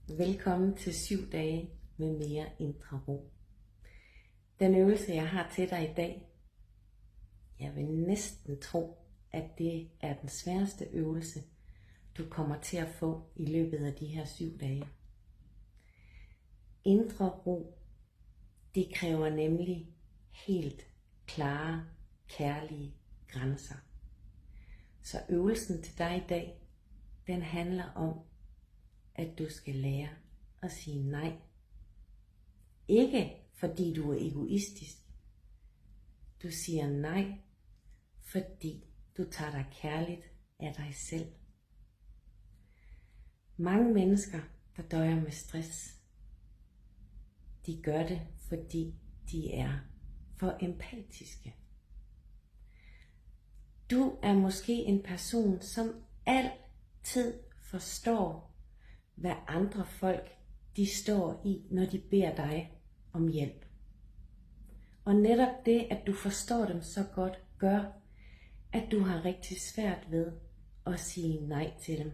Velkommen til 7 dage med mere indre ro. Den øvelse, jeg har til dig i dag, jeg vil næsten tro, at det er den sværeste øvelse, du kommer til at få i løbet af de her 7 dage. Indre ro, det kræver nemlig helt klare, kærlige grænser. Så øvelsen til dig i dag, den handler om, at du skal lære at sige nej. Ikke fordi du er egoistisk. Du siger nej, fordi du tager dig kærligt af dig selv. Mange mennesker, der døjer med stress, de gør det, fordi de er for empatiske. Du er måske en person, som altid forstår, hvad andre folk de står i, når de beder dig om hjælp. Og netop det, at du forstår dem så godt, gør, at du har rigtig svært ved at sige nej til dem.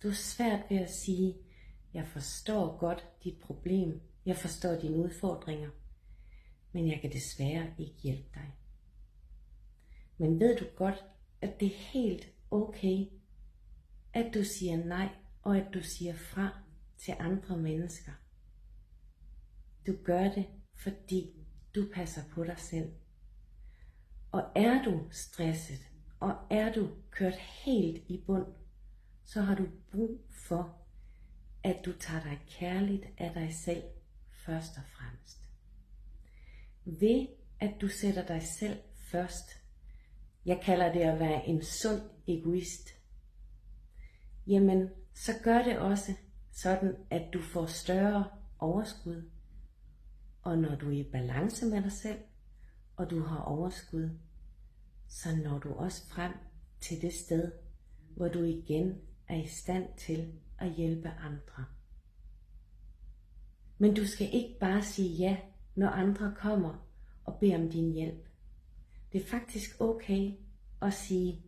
Du har svært ved at sige, jeg forstår godt dit problem, jeg forstår dine udfordringer, men jeg kan desværre ikke hjælpe dig. Men ved du godt, at det er helt okay, at du siger nej, og at du siger fra til andre mennesker. Du gør det, fordi du passer på dig selv. Og er du stresset, og er du kørt helt i bund, så har du brug for, at du tager dig kærligt af dig selv først og fremmest. Ved at du sætter dig selv først, jeg kalder det at være en sund egoist, jamen så gør det også sådan, at du får større overskud. Og når du er i balance med dig selv, og du har overskud, så når du også frem til det sted, hvor du igen er i stand til at hjælpe andre. Men du skal ikke bare sige ja, når andre kommer og beder om din hjælp. Det er faktisk okay at sige,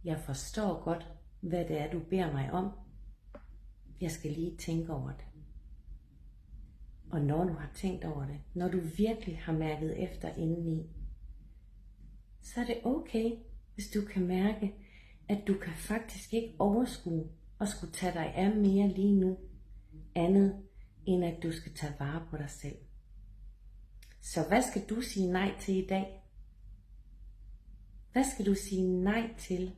jeg forstår godt, hvad det er, du beder mig om. Jeg skal lige tænke over det. Og når du har tænkt over det, når du virkelig har mærket efter indeni, så er det okay, hvis du kan mærke, at du kan faktisk ikke overskue og skulle tage dig af mere lige nu, andet end at du skal tage vare på dig selv. Så hvad skal du sige nej til i dag? Hvad skal du sige nej til,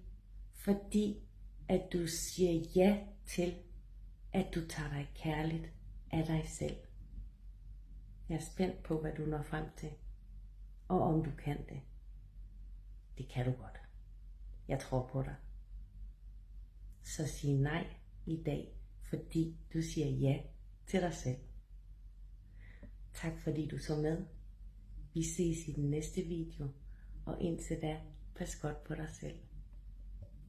fordi at du siger ja til, at du tager dig kærligt af dig selv? Jeg er spændt på, hvad du når frem til, og om du kan det. Det kan du godt. Jeg tror på dig. Så sig nej i dag, fordi du siger ja til dig selv. Tak fordi du så med. Vi ses i den næste video, og indtil da, pas godt på dig selv.